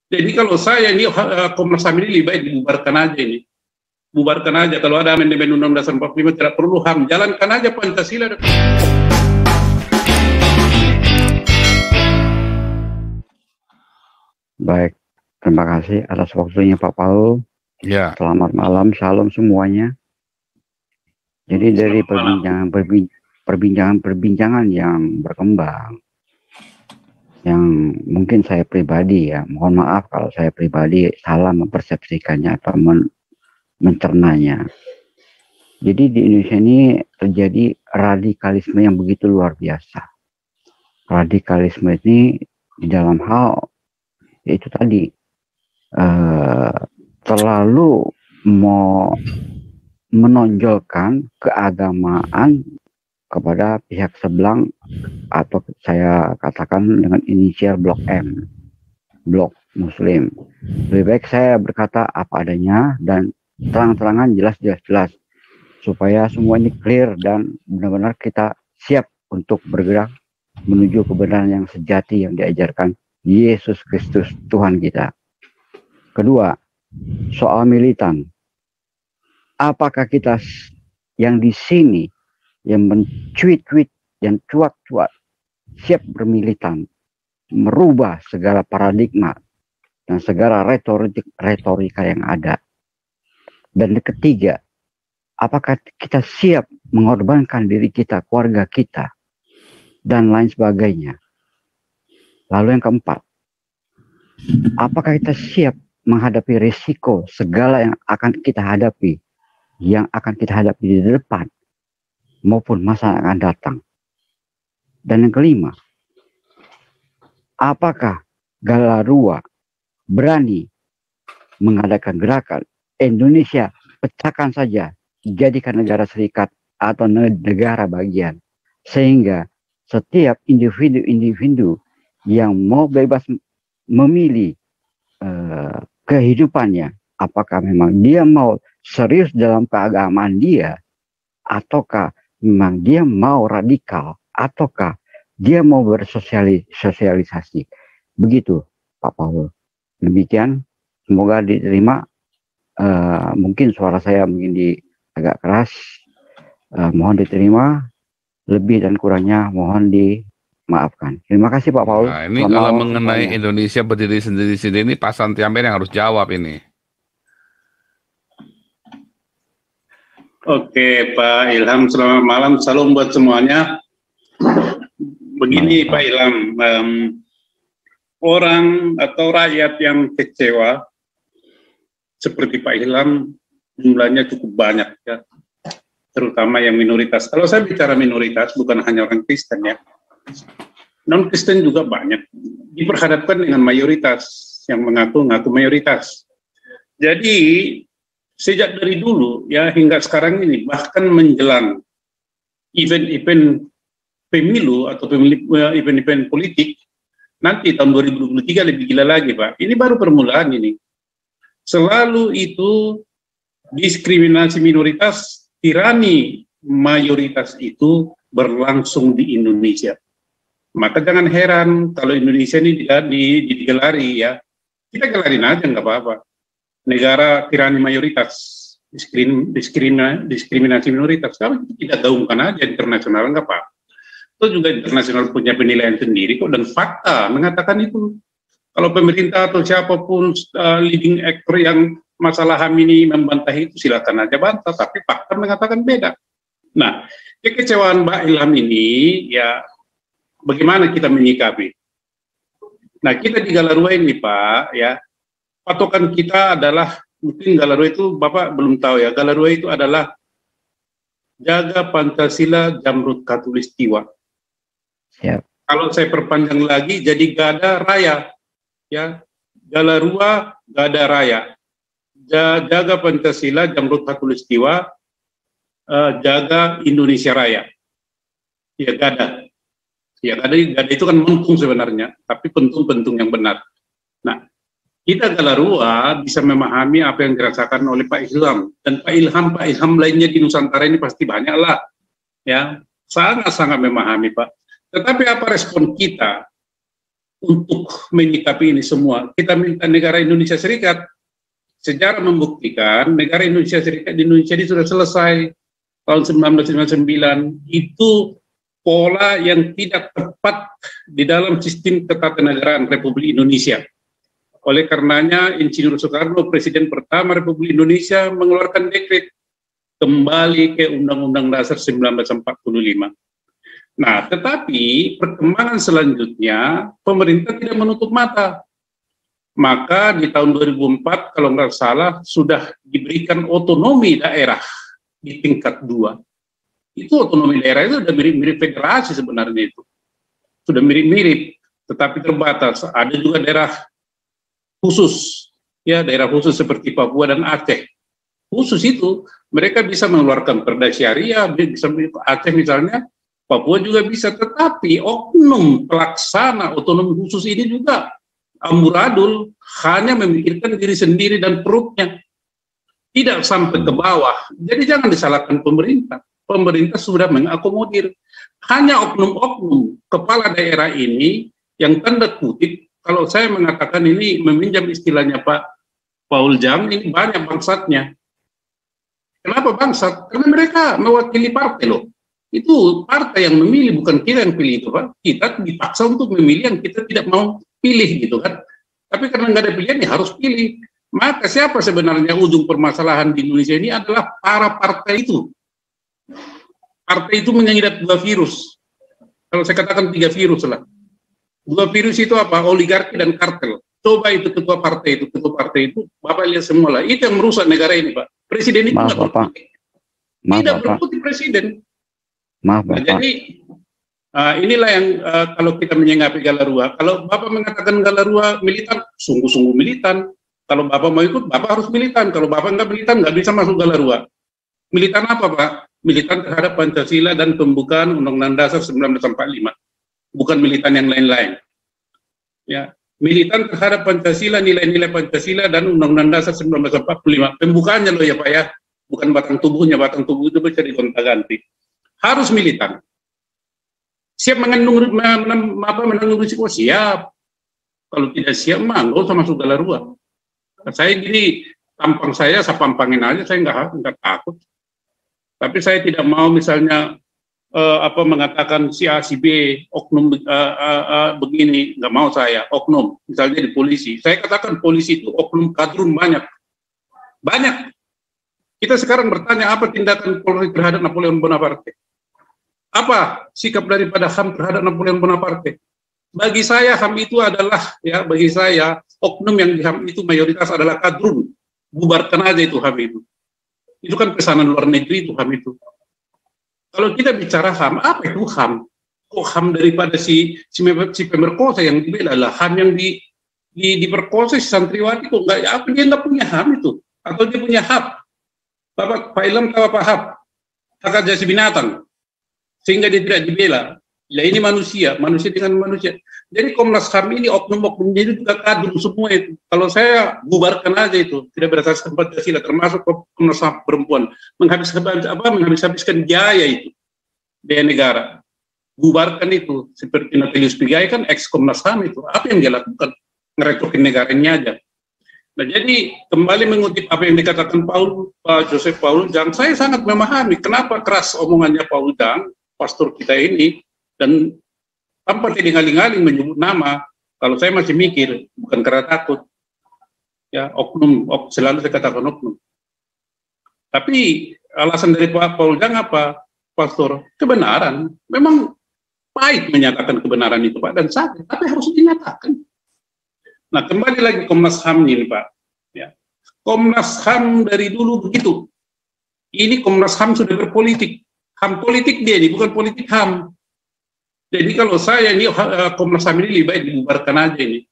Jadi kalau saya ini Komnas HAM ini lebih baik dibubarkan aja ini. Bubarkan aja, kalau ada amandemen Undang-Undang Dasar 45 tidak perlu HAM, jalankan aja Pancasila. Baik, terima kasih atas waktunya Pak Paul. Ya. Selamat malam, salam semuanya. Jadi dari perbincangan yang berkembang, yang mungkin saya pribadi ya, mohon maaf kalau saya pribadi salah mempersepsikannya atau mencernanya. Jadi di Indonesia ini terjadi radikalisme yang begitu luar biasa. Radikalisme ini di dalam hal yaitu tadi terlalu mau menonjolkan keagamaan kepada pihak sebelah, atau saya katakan dengan inisial blok M, blok Muslim. Lebih baik saya berkata apa adanya dan terang-terangan, jelas, supaya semua ini clear dan benar-benar kita siap untuk bergerak menuju kebenaran yang sejati yang diajarkan Yesus Kristus Tuhan kita. Kedua, soal militan. Apakah kita yang di sini yang mencuit-cuit dan cuak-cuak siap bermilitan, merubah segala paradigma dan segala retorika yang ada? Dan ketiga, apakah kita siap mengorbankan diri kita, keluarga kita, dan lain sebagainya? Lalu yang keempat, apakah kita siap menghadapi risiko segala yang akan kita hadapi, di depan maupun masa yang akan datang? Dan yang kelima, apakah Galarua berani mengadakan gerakan Indonesia pecahkan saja, jadikan negara serikat atau negara bagian, sehingga setiap individu yang mau bebas memilih kehidupannya, apakah memang dia mau serius dalam keagamaan dia, ataukah memang dia mau radikal, ataukah dia mau bersosialisasi. Begitu Pak Paul. Demikian, semoga diterima. Mungkin suara saya mungkin agak keras, mohon diterima. Lebih dan kurangnya mohon dimaafkan. Terima kasih Pak Paul. Nah, ini kalau mengenai Indonesia berdiri sendiri-sendiri ini Pak Santiamen yang harus jawab ini. Oke Pak Ilham, selamat malam, salam buat semuanya. Begini Pak Ilham, orang atau rakyat yang kecewa seperti Pak Ilham jumlahnya cukup banyak ya, terutama yang minoritas. Kalau saya bicara minoritas bukan hanya orang Kristen ya, non Kristen juga banyak diperhadapkan dengan mayoritas yang mengaku-ngaku mayoritas. Jadi sejak dari dulu ya hingga sekarang ini, bahkan menjelang event-event pemilu atau event-event politik nanti tahun 2023 lebih gila lagi Pak. Ini baru permulaan ini. Selalu itu diskriminasi minoritas, tirani mayoritas itu berlangsung di Indonesia. Maka jangan heran kalau Indonesia ini digelari ya, kita gelarin aja nggak apa-apa. Negara tirani mayoritas, diskriminasi minoritas, kalau kita gaungkan aja internasional nggak apa-apa. Itu juga internasional punya penilaian sendiri kok, dan fakta mengatakan itu. Kalau pemerintah atau siapapun leading actor yang masalah HAM ini membantah itu, silakan aja bantah, tapi fakta mengatakan beda. Nah, kekecewaan Mbak Ilham ini ya bagaimana kita menyikapi? Nah, kita di Galarua ini Pak ya, patokan kita adalah, mungkin Galarua itu Bapak belum tahu ya, Galarua itu adalah jaga Pancasila Jamrut Khatulistiwa. Siap. Kalau saya perpanjang lagi jadi Gada Raya ya, Galarua Gada Raya, jaga Pancasila Jamrut Khatulistiwa, jaga Indonesia Raya. Ya Gada. Ya Gada itu kan pentung sebenarnya, tapi pentung yang benar. Nah, kita Galarua bisa memahami apa yang dirasakan oleh Pak Ilham, dan Pak Ilham lainnya di Nusantara ini pasti banyak lah ya, sangat-sangat memahami Pak. Tetapi apa respon kita untuk menyikapi ini semua. Kita minta negara Indonesia Serikat, sejarah membuktikan negara Indonesia Serikat di Indonesia ini sudah selesai tahun 1999. Itu pola yang tidak tepat di dalam sistem ketatanegaraan Republik Indonesia. Oleh karenanya, Insinyur Soekarno, Presiden pertama Republik Indonesia, mengeluarkan dekret kembali ke Undang-Undang Dasar 1945. Nah, tetapi perkembangan selanjutnya, pemerintah tidak menutup mata. Maka di tahun 2004, kalau nggak salah, sudah diberikan otonomi daerah di tingkat 2. Itu otonomi daerah itu sudah mirip-mirip federasi sebenarnya itu. Sudah mirip-mirip, tetapi terbatas. Ada juga daerah khusus, ya daerah khusus seperti Papua dan Aceh. Khusus itu, mereka bisa mengeluarkan perda syariah, bisa Aceh misalnya, Papua juga bisa, tetapi oknum pelaksana otonomi khusus ini juga amburadul, hanya memikirkan diri sendiri dan perutnya, tidak sampai ke bawah. Jadi jangan disalahkan pemerintah. Pemerintah sudah mengakomodir. Hanya oknum-oknum kepala daerah ini yang tanda kutip, kalau saya mengatakan ini meminjam istilahnya Pak Paul Jam, ini banyak bangsatnya. Kenapa bangsat? Karena mereka mewakili partai loh. Itu partai yang memilih, bukan kita yang pilih itu Pak. Kita dipaksa untuk memilih yang kita tidak mau pilih gitu kan. Tapi karena nggak ada pilihan ya harus pilih. Maka siapa sebenarnya ujung permasalahan di Indonesia ini adalah para partai itu. Partai itu mengidap 2 virus. Kalau saya katakan 3 virus lah. 2 virus itu apa? Oligarki dan kartel. Coba itu ketua partai itu, Bapak lihat semua lah. Itu yang merusak negara ini Pak. Presiden itu tidak berpolitik. Tidak berpolitik presiden. Nah, jadi inilah yang kalau kita menyinggapi Galarua. Kalau Bapak mengatakan Galarua militan, sungguh-sungguh militan. Kalau Bapak mau ikut, Bapak harus militan. Kalau Bapak nggak militan, nggak bisa masuk Galarua. Militan apa Pak? Militan terhadap Pancasila dan pembukaan Undang-Undang Dasar 1945. Bukan militan yang lain-lain. Ya, militan terhadap Pancasila, nilai-nilai Pancasila dan Undang-Undang Dasar 1945. Pembukaannya loh ya Pak ya. Bukan batang tubuhnya, batang tubuh itu bisa digonta-ganti. Harus militan. Siap menanggung risiko, siap. Kalau tidak siap mah nggak usah masuk Galarua. Saya gini, tampang saya pampangin aja, saya nggak takut. Tapi saya tidak mau misalnya mengatakan si A si B oknum begini, nggak mau saya oknum. Misalnya di polisi, saya katakan polisi itu oknum kadrun banyak. Kita sekarang bertanya apa tindakan Polri terhadap Napoleon Bonaparte? Apa sikap daripada HAM terhadap Napoleon Bonaparte? Bagi saya HAM itu adalah, ya bagi saya, oknum yang di HAM itu mayoritas adalah kadrun. Bubarkan aja itu HAM itu. Itu kan pesanan luar negeri itu HAM itu. Kalau kita bicara HAM, apa itu HAM? Kok HAM daripada si pemerkosa yang dibela lah HAM yang diperkosa si santriwati kok nggak? Apa dia nggak punya HAM itu? Atau dia punya HAP? Pak Ilham tahu apa HAP? Hak asasi binatang. Sehingga dia tidak dibela. Ya ini manusia dengan manusia. Jadi Komnas HAM ini oknum-oknumnya itu juga kadrun semua itu. Kalau saya bubarkan aja itu, tidak berdasarkan Pancasila, termasuk Komnas HAM perempuan, menghabiskan biaya itu biaya negara. Bubarkan itu, seperti Natalius Pigai kan ex Komnas HAM itu. Apa yang dia lakukan? Ngerecokin negaranya aja. Nah jadi kembali mengutip apa yang dikatakan Pak Joseph Paul Jang, saya sangat memahami kenapa keras omongannya Paul Jang, pastor kita ini, dan tanpa tiding-aling-aling menyebut nama. Kalau saya masih mikir, bukan karena takut, ya oknum, selalu saya katakan oknum. Tapi alasan dari Pak Paul Jang apa, pastor? Kebenaran. Memang pahit menyatakan kebenaran itu Pak, dan sakit, tapi harus dinyatakan. Nah kembali lagi Komnas HAM ini Pak, ya. Komnas HAM dari dulu begitu. Ini Komnas HAM sudah berpolitik. HAM politik dia ini, bukan politik HAM. Jadi kalau saya ini Komnas HAM ini lebih baik dibubarkan aja ini.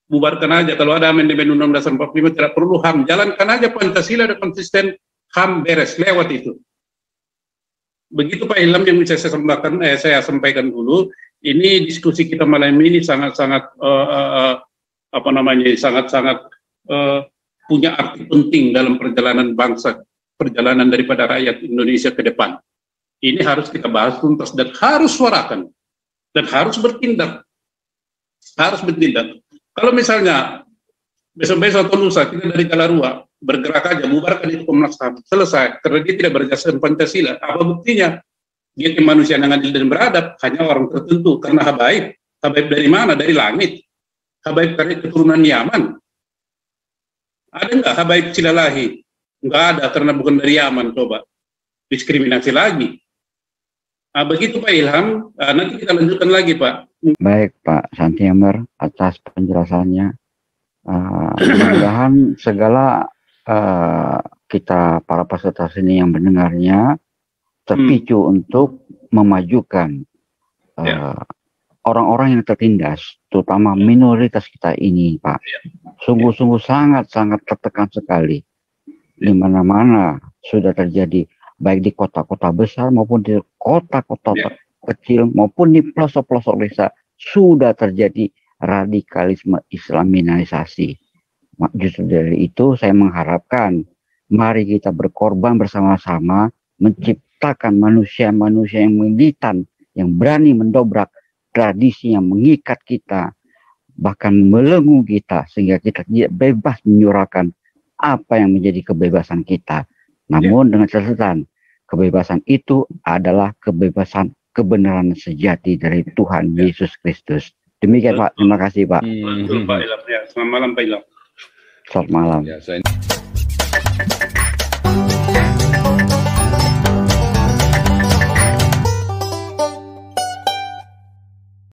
Bubarkan aja, kalau ada amandemen Undang-Undang Dasar 45 tidak perlu HAM. Jalankan aja Pancasila dan konsisten, HAM beres, lewat itu. Begitu Pak Ilham yang bisa saya sampaikan dulu, ini diskusi kita malam ini sangat-sangat sangat-sangat punya arti penting dalam perjalanan bangsa, perjalanan daripada rakyat Indonesia ke depan. Ini harus kita bahas tuntas dan harus suarakan dan harus bertindak. harus bertindak. Kalau misalnya besok-besok atau lusa kita dari Kalarua bergerak aja, bubarkan itu Komnas HAM, selesai, karena dia tidak berdasarkan Pancasila. Apa buktinya? Dia kemanusiaan yang adil dan beradab, hanya orang tertentu, karena habaib. Habaib dari mana? Dari langit. Habaib dari keturunan Yaman. Ada nggak habaib Cilalahi? Nggak ada, karena bukan dari Yaman, coba. Diskriminasi lagi. Nah, begitu Pak Ilham, nanti kita lanjutkan lagi Pak. Baik Pak Santiamer atas penjelasannya. Mudah-mudahan segala kita para peserta sini yang mendengarnya terpicu untuk memajukan orang-orang yang tertindas, terutama minoritas kita ini Pak. Sungguh-sungguh sangat-sangat tertekan sekali. Di mana-mana sudah terjadi, baik di kota-kota besar maupun di kota-kota kecil maupun di pelosok-pelosok desa, sudah terjadi radikalisme islaminalisasi. Justru dari itu saya mengharapkan mari kita berkorban bersama-sama menciptakan manusia-manusia yang militan, yang berani mendobrak tradisi yang mengikat kita, bahkan melenggu kita, sehingga kita tidak bebas menyuarakan apa yang menjadi kebebasan kita. Namun dengan catatan, kebebasan itu adalah kebebasan kebenaran sejati dari Tuhan Yesus Kristus. Demikian Pak, terima kasih Pak. Betul Pak Ilham. Selamat malam Pak Ilham. Selamat malam. Ya,